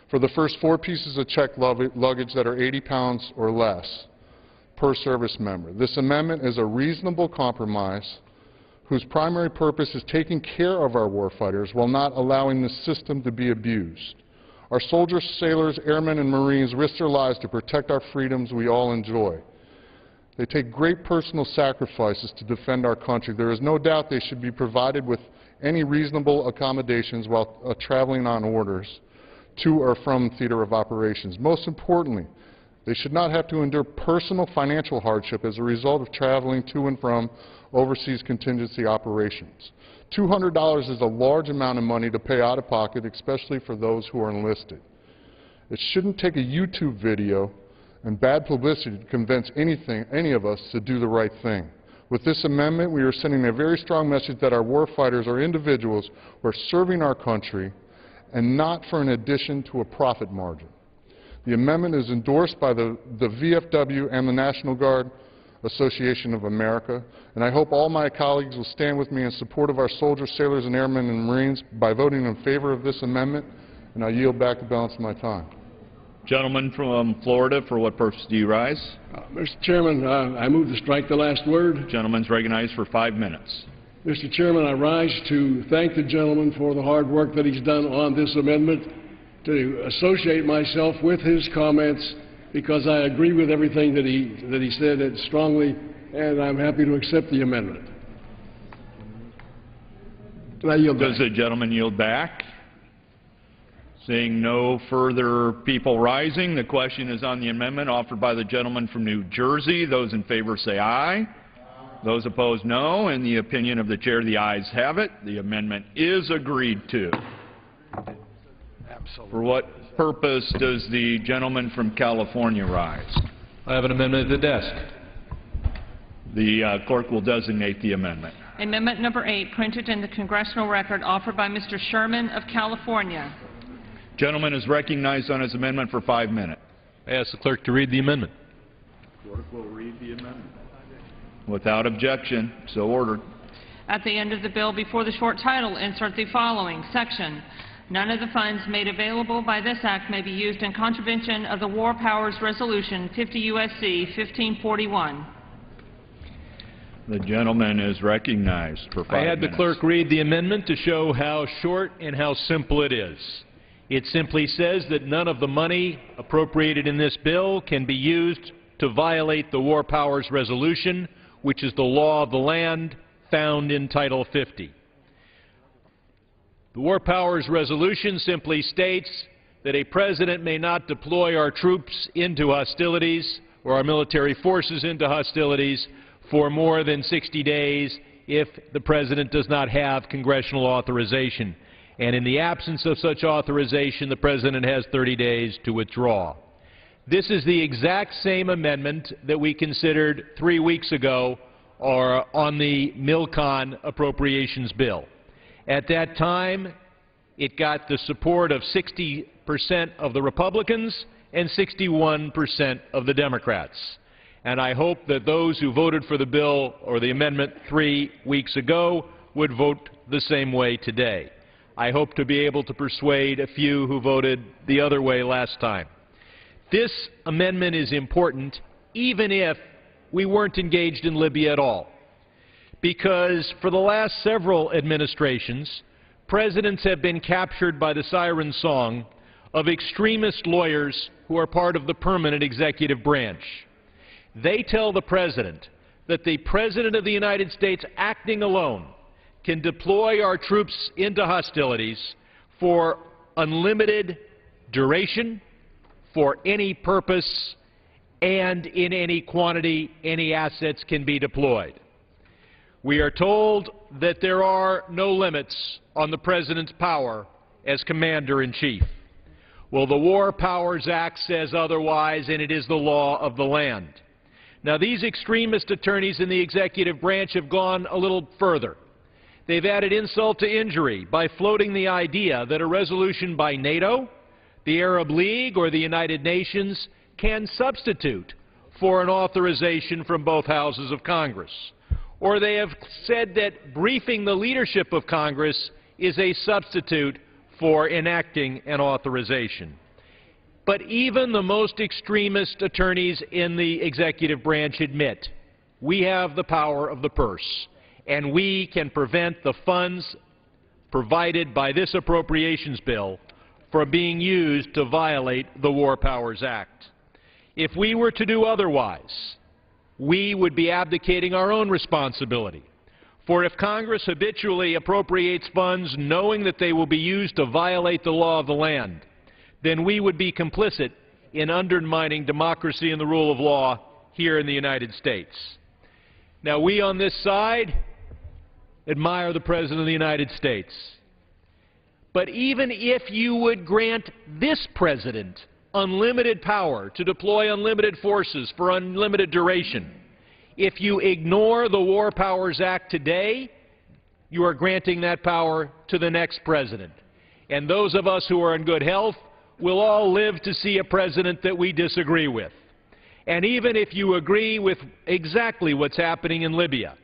for the first 4 pieces of checked luggage that are 80 pounds or less per service member. This amendment is a reasonable compromise whose primary purpose is taking care of our warfighters while not allowing the system to be abused. Our soldiers, sailors, airmen, and Marines risk their lives to protect our freedoms we all enjoy. They take great personal sacrifices to defend our country. There is no doubt they should be provided with any reasonable accommodations while traveling on orders to or from theater of operations. Most importantly, they should not have to endure personal financial hardship as a result of traveling to and from overseas contingency operations. $200 is a large amount of money to pay out of pocket, especially for those who are enlisted. It shouldn't take a YouTube video and bad publicity to convince any of us to do the right thing. With this amendment, we are sending a very strong message that our warfighters are individuals who are serving our country and not for an addition to a profit margin. The amendment is endorsed by the VFW and the National Guard Association of America, and I hope all my colleagues will stand with me in support of our soldiers, sailors, and airmen and Marines by voting in favor of this amendment, and I yield back the balance of my time. Gentleman from Florida, for what purpose do you rise? Mr. Chairman, I move to strike the last word. Gentleman's recognized for 5 minutes. Mr. Chairman, I rise to thank the gentleman for the hard work that he's done on this amendment, to associate myself with his comments because I agree with everything that he said strongly, and I'm happy to accept the amendment. And I yield back. Does the gentleman yield back? Seeing no further people rising, the question is on the amendment offered by the gentleman from New Jersey. Those in favor say aye. Those opposed, no. In the opinion of the chair, the ayes have it. The amendment is agreed to. Absolutely. For what purpose does the gentleman from California rise? I have an amendment at the desk. The clerk will designate the amendment. Amendment number 8, printed in the congressional record, offered by Mr. Sherman of California. Gentleman is recognized on his amendment for 5 minutes. I ask the clerk to read the amendment. Clerk will read the amendment. Without objection, so ordered. At the end of the bill, before the short title, insert the following section. None of the funds made available by this act may be used in contravention of the War Powers Resolution 50 U.S.C. 1541. The gentleman is recognized for 5 minutes. I had the clerk read the amendment to show how short and how simple it is. It simply says that none of the money appropriated in this bill can be used to violate the War Powers Resolution, which is the law of the land found in Title 50. The War Powers Resolution simply states that a president may not deploy our troops into hostilities or our military forces into hostilities for more than 60 days if the president does not have congressional authorization. And in the absence of such authorization, the president has 30 days to withdraw. This is the exact same amendment that we considered 3 weeks ago on the Milcon appropriations bill. At that time, it got the support of 60% of the Republicans and 61% of the Democrats. And I hope that those who voted for the bill or the amendment 3 weeks ago would vote the same way today. I hope to be able to persuade a few who voted the other way last time. This amendment is important even if we weren't engaged in Libya at all, because for the last several administrations, presidents have been captured by the siren song of extremist lawyers who are part of the permanent executive branch. They tell the president that the President of the United States, acting alone, can deploy our troops into hostilities for unlimited duration, for any purpose, and in any quantity any assets can be deployed. We are told that there are no limits on the President's power as Commander-in-Chief. Well, the War Powers Act says otherwise, and it is the law of the land. Now, these extremist attorneys in the executive branch have gone a little further. They've added insult to injury by floating the idea that a resolution by NATO, the Arab League, or the United Nations can substitute for an authorization from both houses of Congress. Or they have said that briefing the leadership of Congress is a substitute for enacting an authorization. But even the most extremist attorneys in the executive branch admit we have the power of the purse, and we can prevent the funds provided by this appropriations bill from being used to violate the War Powers Act. If we were to do otherwise, we would be abdicating our own responsibility. For if Congress habitually appropriates funds knowing that they will be used to violate the law of the land, then we would be complicit in undermining democracy and the rule of law here in the United States. Now, we on this side admire the President of the United States. But even if you would grant this President unlimited power to deploy unlimited forces for unlimited duration, if you ignore the War Powers Act today, you are granting that power to the next President. And those of us who are in good health will all live to see a President that we disagree with. And even if you agree with exactly what's happening in Libya,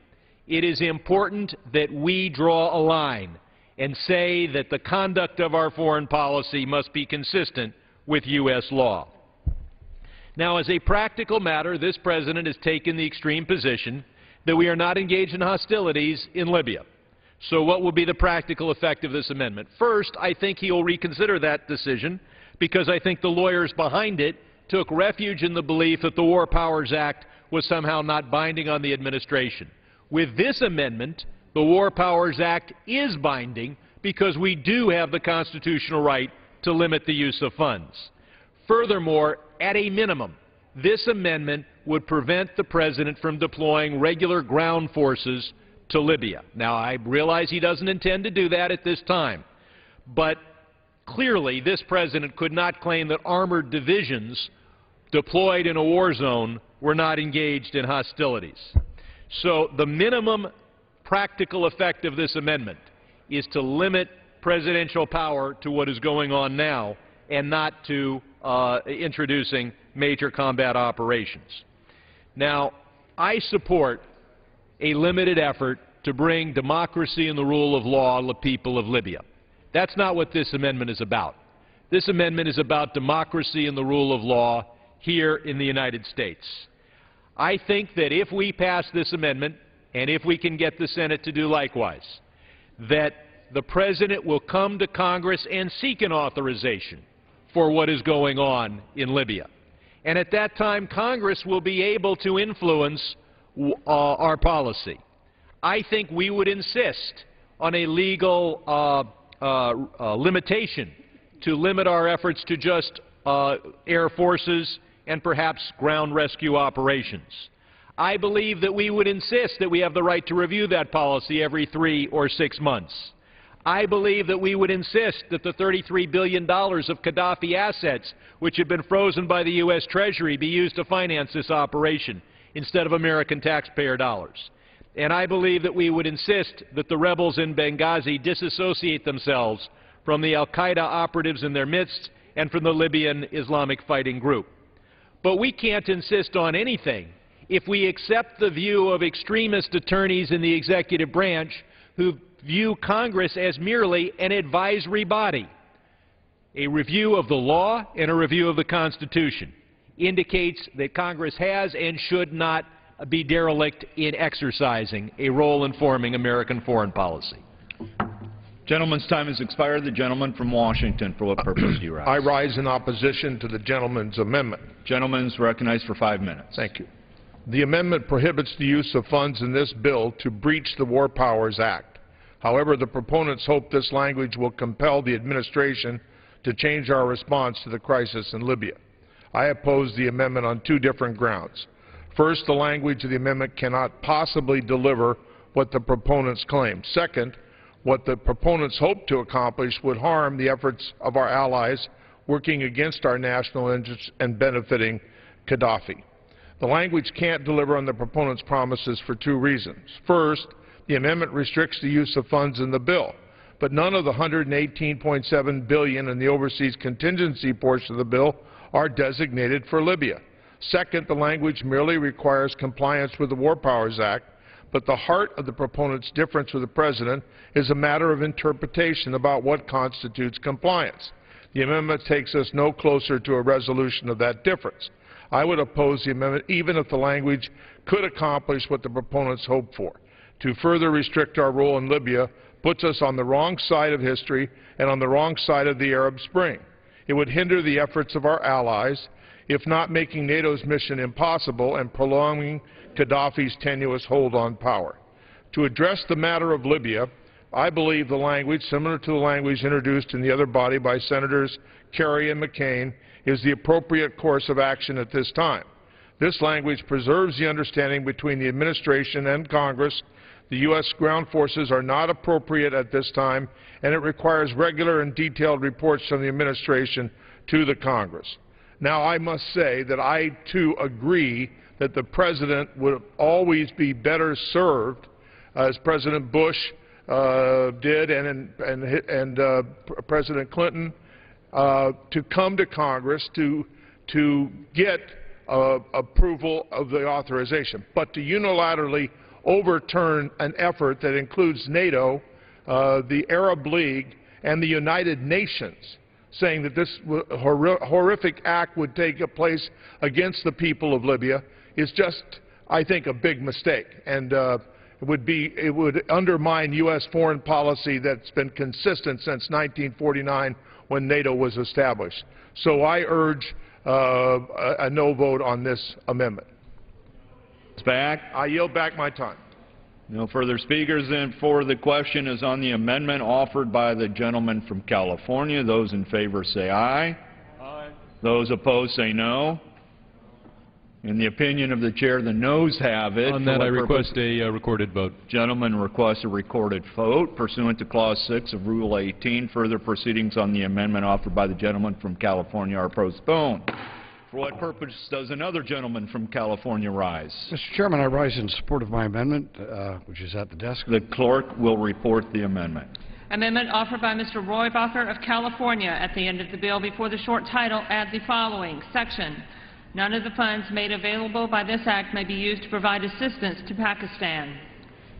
it is important that we draw a line and say that the conduct of our foreign policy must be consistent with U.S. law. Now, as a practical matter, this President has taken the extreme position that we are not engaged in hostilities in Libya. So what will be the practical effect of this amendment? First, I think he will reconsider that decision because I think the lawyers behind it took refuge in the belief that the War Powers Act was somehow not binding on the administration. With this amendment, the War Powers Act is binding because we do have the constitutional right to limit the use of funds. Furthermore, at a minimum, this amendment would prevent the President from deploying regular ground forces to Libya. Now, I realize he doesn't intend to do that at this time, but clearly this President could not claim that armored divisions deployed in a war zone were not engaged in hostilities. So the minimum practical effect of this amendment is to limit presidential power to what is going on now and not to introducing major combat operations. Now, I support a limited effort to bring democracy and the rule of law to the people of Libya. That's not what this amendment is about. This amendment is about democracy and the rule of law here in the United States. I think that if we pass this amendment, and if we can get the Senate to do likewise, that the President will come to Congress and seek an authorization for what is going on in Libya. And at that time, Congress will be able to influence our policy. I think we would insist on a legal limitation to limit our efforts to just air forces and perhaps ground rescue operations. I believe that we would insist that we have the right to review that policy every 3 or 6 months. I believe that we would insist that the $33 billion of Gaddafi assets, which have been frozen by the U.S. Treasury, be used to finance this operation instead of American taxpayer dollars. And I believe that we would insist that the rebels in Benghazi disassociate themselves from the al-Qaeda operatives in their midst and from the Libyan Islamic fighting group. But we can't insist on anything if we accept the view of extremist attorneys in the executive branch who view Congress as merely an advisory body. A review of the law and a review of the Constitution indicates that Congress has and should not be derelict in exercising a role in forming American foreign policy. Gentleman's time has expired. The gentleman from Washington, for what purpose do you rise? I rise in opposition to the gentleman's amendment. Gentleman's recognized for 5 minutes. Thank you. The amendment prohibits the use of funds in this bill to breach the War Powers Act. However, the proponents hope this language will compel the administration to change our response to the crisis in Libya. I oppose the amendment on 2 different grounds. First, the language of the amendment cannot possibly deliver what the proponents claim. Second, what the proponents hope to accomplish would harm the efforts of our allies working against our national interests and benefiting Gaddafi. The language can't deliver on the proponents' promises for two reasons. First, the amendment restricts the use of funds in the bill, but none of the $118.7 billion in the overseas contingency portion of the bill are designated for Libya. Second, the language merely requires compliance with the War Powers Act, but the heart of the proponents' difference with the President is a matter of interpretation about what constitutes compliance. The amendment takes us no closer to a resolution of that difference. I would oppose the amendment even if the language could accomplish what the proponents hope for. To further restrict our role in Libya puts us on the wrong side of history and on the wrong side of the Arab Spring. It would hinder the efforts of our allies, if not making NATO's mission impossible and prolonging Gaddafi's tenuous hold on power. To address the matter of Libya, I believe the language, similar to the language introduced in the other body by Senators Kerry and McCain, is the appropriate course of action at this time. This language preserves the understanding between the administration and Congress. The U.S. ground forces are not appropriate at this time, and it requires regular and detailed reports from the administration to the Congress. Now, I must say that I, too, agree that the President would always be better served, as President Bush did and President Clinton, to come to Congress to get approval of the authorization. But to unilaterally overturn an effort that includes NATO, the Arab League, and the United Nations, saying that this horrific act would take place against the people of Libya, is just, I think, a big mistake. And it would undermine U.S. foreign policy that's been consistent since 1949 when NATO was established. So I urge a no vote on this amendment. It's back. I yield back my time. No further speakers, and for the question is on the amendment offered by the gentleman from California. Those in favor say aye. Aye. Those opposed say no. In the opinion of the chair, the noes have it. On that, I request a recorded vote. Gentleman requests a recorded vote pursuant to Clause 6 of Rule 18. Further proceedings on the amendment offered by the gentleman from California are postponed. For what purpose does another gentleman from California rise? Mr. Chairman, I rise in support of my amendment, which is at the desk. The clerk will report the amendment. Amendment offered by Mr. Rohrabacher of California. At the end of the bill, before the short title, add the following section. None of the funds made available by this act may be used to provide assistance to Pakistan.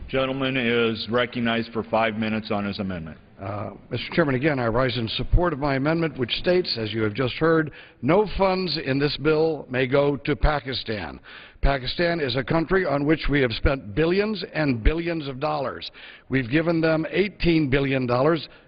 Gentleman is recognized for 5 minutes on his amendment. Mr. Chairman, again, I rise in support of my amendment, which states, as you have just heard, no funds in this bill may go to Pakistan. Pakistan is a country on which we have spent billions and billions of dollars. We've given them $18 billion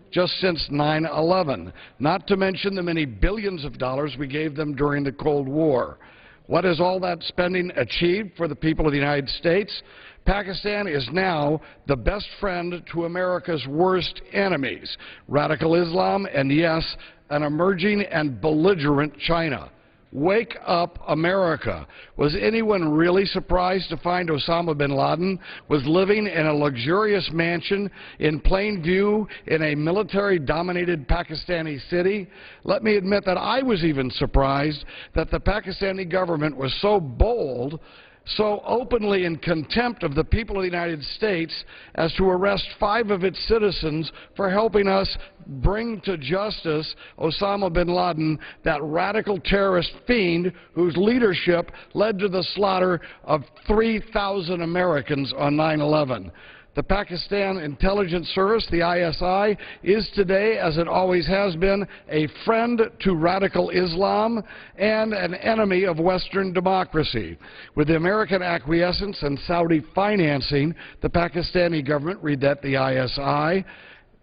just since 9/11, not to mention the many billions of dollars we gave them during the Cold War. What has all that spending achieved for the people of the United States? Pakistan is now the best friend to America's worst enemies, radical Islam and, yes, an emerging and belligerent China. Wake up, America. Was anyone really surprised to find Osama bin Laden was living in a luxurious mansion in plain view in a military-dominated Pakistani city? Let me admit that I was even surprised that the Pakistani government was so bold, so openly in contempt of the people of the United States as to arrest 5 of its citizens for helping us bring to justice Osama bin Laden, that radical terrorist fiend whose leadership led to the slaughter of 3,000 Americans on 9/11. The Pakistan Intelligence Service, the ISI, is today, as it always has been, a friend to radical Islam and an enemy of Western democracy. With the American acquiescence and Saudi financing, the Pakistani government, read that, the ISI,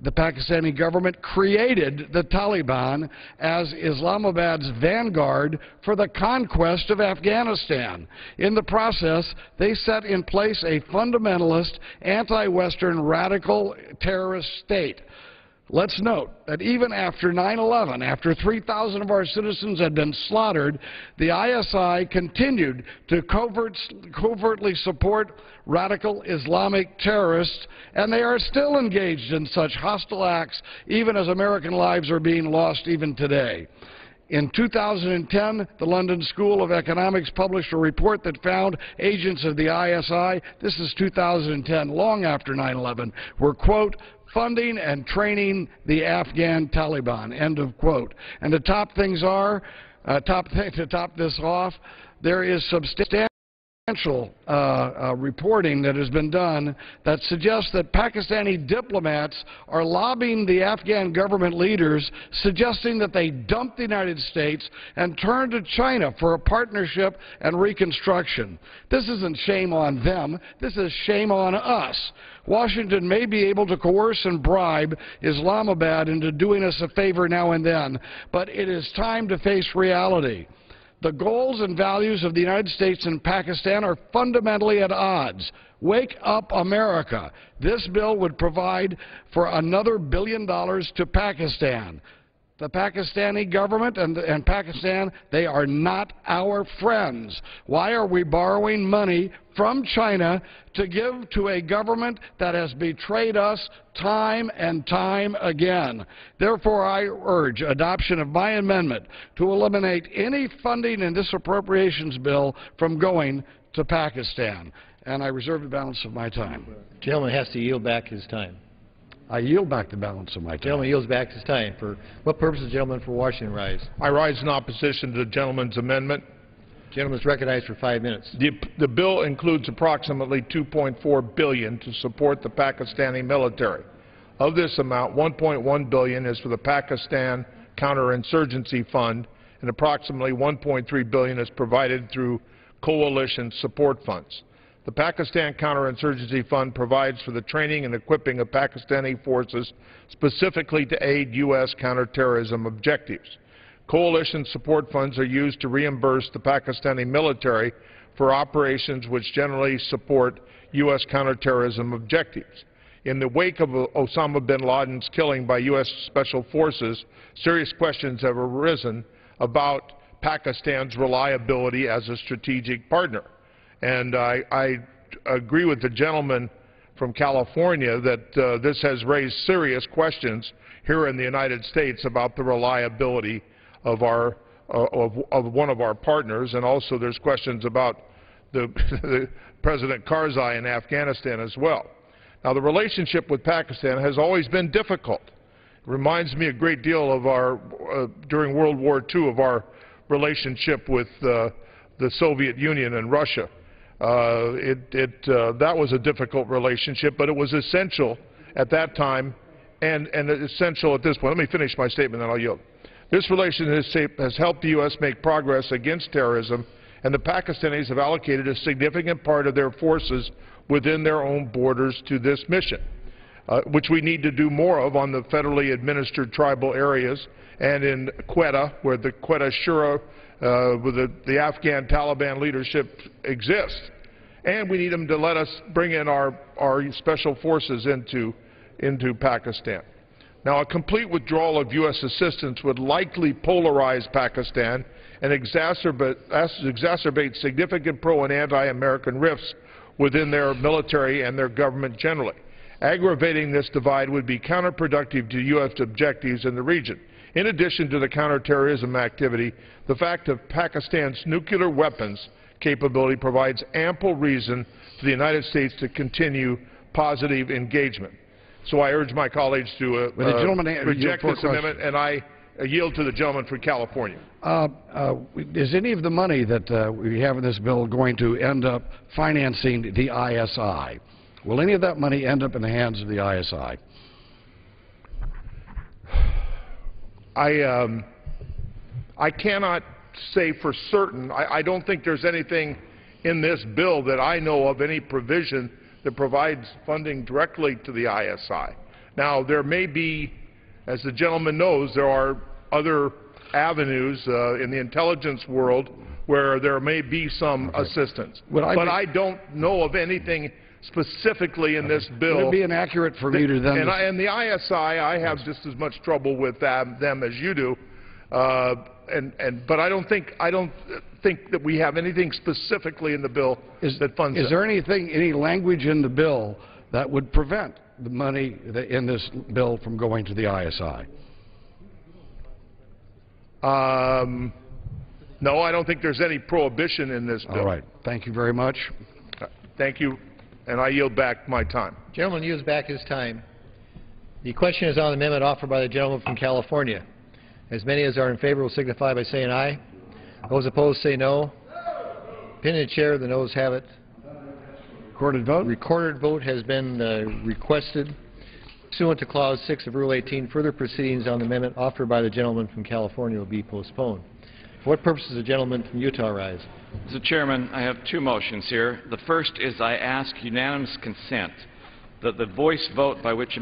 the Pakistani government created the Taliban as Islamabad's vanguard for the conquest of Afghanistan. In the process, they set in place a fundamentalist, anti-Western, radical terrorist state. Let's note that even after 9/11, after 3,000 of our citizens had been slaughtered, the ISI continued to covertly support radical Islamic terrorists, and they are still engaged in such hostile acts even as American lives are being lost even today. In 2010, the London School of Economics published a report that found agents of the ISI, this is 2010, long after 9/11, were, quote, funding and training the Afghan Taliban, end of quote. And to top things to top this off, there is substantial reporting that has been done that suggests that Pakistani diplomats are lobbying the Afghan government leaders, suggesting that they dump the United States and turn to China for a partnership and reconstruction. This isn't shame on them. This is shame on us. Washington may be able to coerce and bribe Islamabad into doing us a favor now and then, but it is time to face reality. The goals and values of the United States and Pakistan are fundamentally at odds. Wake up, America. This bill would provide for another $1 billion to Pakistan. The Pakistani government and Pakistan, they are not our friends. Why are we borrowing money from China to give to a government that has betrayed us time and time again? Therefore, I urge adoption of my amendment to eliminate any funding in this appropriations bill from going to Pakistan. And I reserve the balance of my time. The gentleman has to yield back his time. I yield back the balance of my time. The gentleman yields back his time. For what purpose does the gentleman for Washington rise? I rise in opposition to the gentleman's amendment. The gentleman is recognized for 5 minutes. The bill includes approximately $2.4 billion to support the Pakistani military. Of this amount, $1.1 billion is for the Pakistan Counterinsurgency Fund, and approximately $1.3 billion is provided through coalition support funds. The Pakistan Counterinsurgency Fund provides for the training and equipping of Pakistani forces specifically to aid U.S. counterterrorism objectives. Coalition support funds are used to reimburse the Pakistani military for operations which generally support U.S. counterterrorism objectives. In the wake of Osama bin Laden's killing by U.S. Special Forces, serious questions have arisen about Pakistan's reliability as a strategic partner. And I agree with the gentleman from California that this has raised serious questions here in the United States about the reliability of one of our partners, and also there's questions about the President Karzai in Afghanistan as well. Now, the relationship with Pakistan has always been difficult. It reminds me a great deal of our during World War II of our relationship with the Soviet Union and Russia. That was a difficult relationship, but it was essential at that time and essential at this point. Let me finish my statement, then I'll yield. This relationship has helped the U.S. make progress against terrorism, and the Pakistanis have allocated a significant part of their forces within their own borders to this mission, which we need to do more of on the federally administered tribal areas and in Quetta, where the Quetta Shura with the Afghan Taliban leadership exists. And we need them to let us bring in our special forces into Pakistan. Now, a complete withdrawal of U.S. assistance would likely polarize Pakistan and exacerbate significant pro- and anti-American rifts within their military and their government generally. Aggravating this divide would be counterproductive to U.S. objectives in the region. In addition to the counterterrorism activity, the fact of Pakistan's nuclear weapons capability provides ample reason for the United States to continue positive engagement. So I urge my colleagues to reject this amendment, and I yield to the gentleman from California. Is any of the money that we have in this bill going to end up financing the ISI? Will any of that money end up in the hands of the ISI? I cannot say for certain. I don't think there's anything in this bill that I know of, any provision that provides funding directly to the ISI. Now, there may be, as the gentleman knows, there are other avenues in the intelligence world where there may be some assistance. But I don't know of anything specifically in this bill. Would it be inaccurate for me to then... And the ISI, I have just as much trouble with them as you do. But I don't think that we have anything specifically in the bill that funds it. Is there any language in the bill that would prevent the money in this bill from going to the ISI? No, I don't think there's any prohibition in this bill. All right. Thank you very much. Thank you, and I yield back my time. Gentleman yields back his time. The question is on the amendment offered by the gentleman from California. As many as are in favor will signify by saying aye. Those opposed say no. Opinion of the chair, the noes have it. Recorded vote? Recorded vote has been requested. Pursuant to Clause 6 of Rule 18, further proceedings on the amendment offered by the gentleman from California will be postponed. For what purpose does the gentleman from Utah rise? Mr. Chairman, I have two motions here. The first is I ask unanimous consent that the voice vote by which